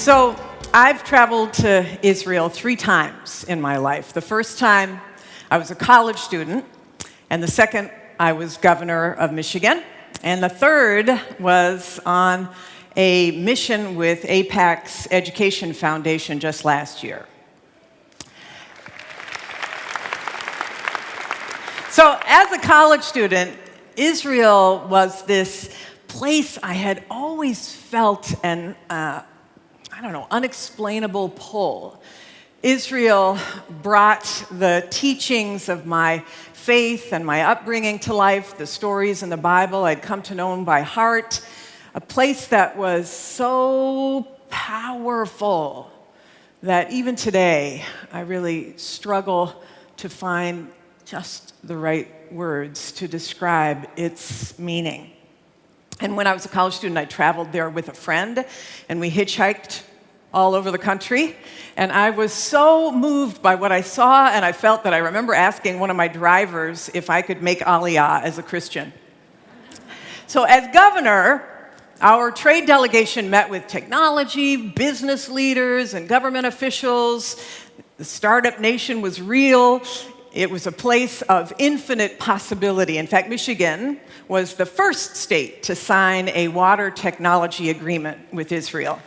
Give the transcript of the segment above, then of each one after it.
So I've traveled to Israel 3 times in my life. The first time I was a college student, and the second I was governor of Michigan, and the third was on a mission with AIPAC's Education Foundation just last year. So as a college student, Israel was this place I had always felt an unexplainable pull. Israel brought the teachings of my faith and my upbringing to life, the stories in the Bible I'd come to know them by heart, a place that was so powerful that even today I really struggle to find just the right words to describe its meaning. And when I was a college student, I traveled there with a friend, and we hitchhiked all over the country. And I was so moved by what I saw and I felt that I remember asking one of my drivers if I could make Aliyah as a Christian. So as governor, our trade delegation met with technology, business leaders, and government officials. The startup nation was real. It was a place of infinite possibility. In fact, Michigan was the first state to sign a water technology agreement with Israel.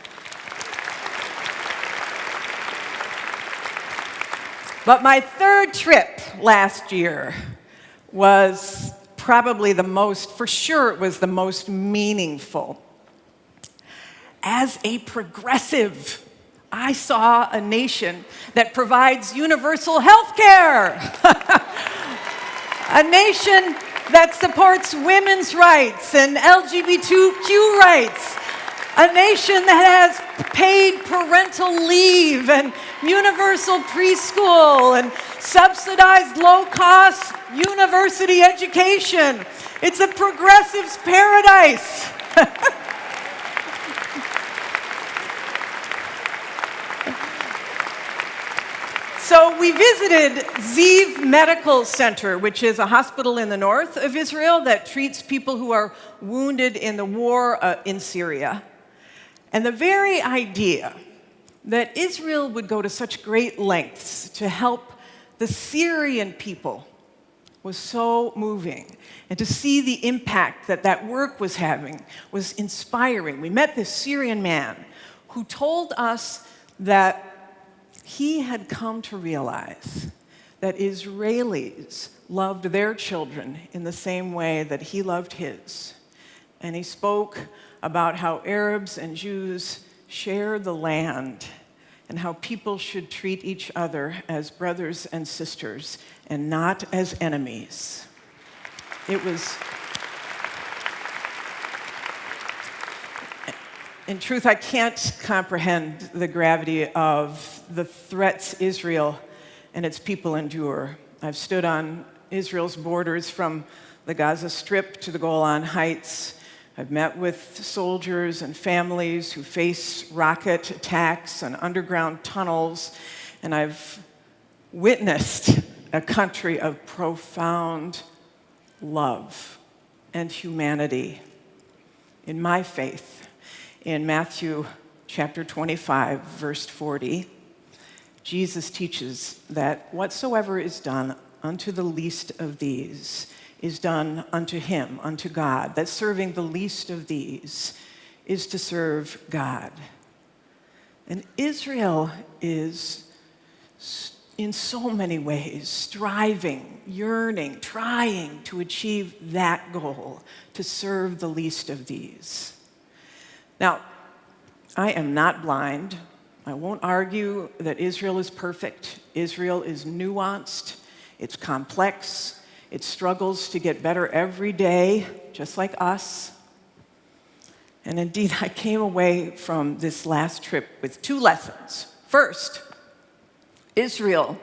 But my third trip last year was probably the most meaningful. As a progressive, I saw a nation that provides universal health care. A nation that supports women's rights and LGBTQ rights. A nation that has paid parental leave and universal preschool and subsidized low-cost university education. It's a progressive's paradise. So we visited Ziv Medical Center, which is a hospital in the north of Israel that treats people who are wounded in the war in Syria. And the very idea that Israel would go to such great lengths to help the Syrian people was so moving. And to see the impact that that work was having was inspiring. We met this Syrian man who told us that he had come to realize that Israelis loved their children in the same way that he loved his. And he spoke about how Arabs and Jews share the land and how people should treat each other as brothers and sisters and not as enemies. In truth, I can't comprehend the gravity of the threats Israel and its people endure. I've stood on Israel's borders from the Gaza Strip to the Golan Heights. I've met with soldiers and families who face rocket attacks and underground tunnels, and I've witnessed a country of profound love and humanity. In my faith, in Matthew chapter 25, verse 40, Jesus teaches that whatsoever is done unto the least of these is done unto him, unto God. That serving the least of these is to serve God. And Israel is, in so many ways, striving, yearning, trying to achieve that goal, to serve the least of these. Now, I am not blind. I won't argue that Israel is perfect. Israel is nuanced. It's complex. It struggles to get better every day, just like us. And indeed, I came away from this last trip with 2 lessons. First, Israel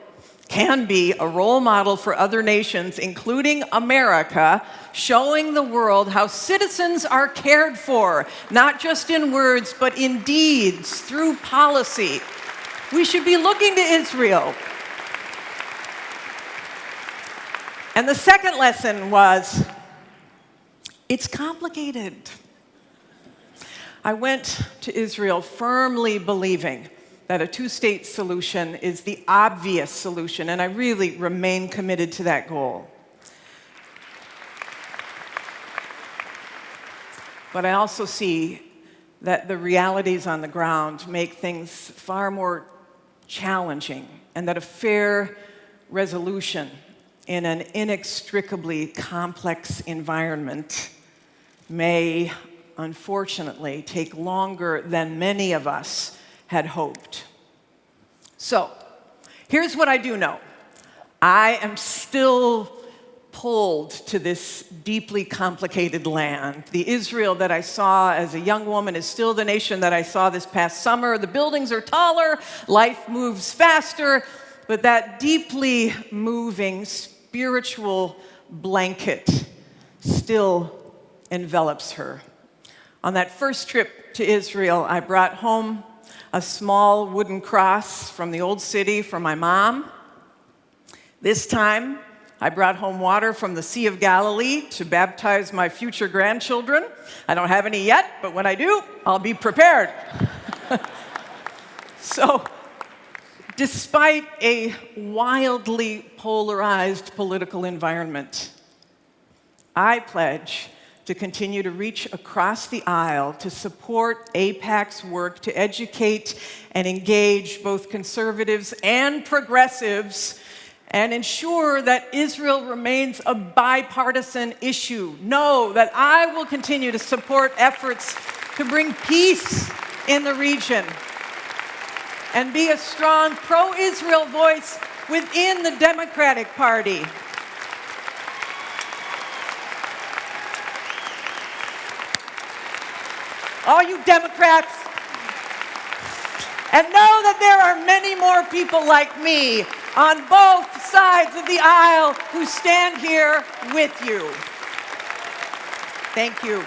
can be a role model for other nations, including America, showing the world how citizens are cared for, not just in words, but in deeds, through policy. We should be looking to Israel. And the second lesson was, it's complicated. I went to Israel firmly believing that a two-state solution is the obvious solution, and I really remain committed to that goal. But I also see that the realities on the ground make things far more challenging, and that a fair resolution in an inextricably complex environment may, unfortunately, take longer than many of us had hoped. So, here's what I do know. I am still pulled to this deeply complicated land. The Israel that I saw as a young woman is still the nation that I saw this past summer. The buildings are taller, life moves faster, but that deeply moving spiritual blanket still envelops her. On that first trip to Israel, I brought home a small wooden cross from the old city for my mom. This time, I brought home water from the Sea of Galilee to baptize my future grandchildren. I don't have any yet, but when I do, I'll be prepared. So, despite a wildly polarized political environment, I pledge to continue to reach across the aisle to support AIPAC's work to educate and engage both conservatives and progressives and ensure that Israel remains a bipartisan issue. Know that I will continue to support efforts to bring peace in the region and be a strong pro-Israel voice within the Democratic Party. All you Democrats, and know that there are many more people like me on both sides of the aisle who stand here with you. Thank you.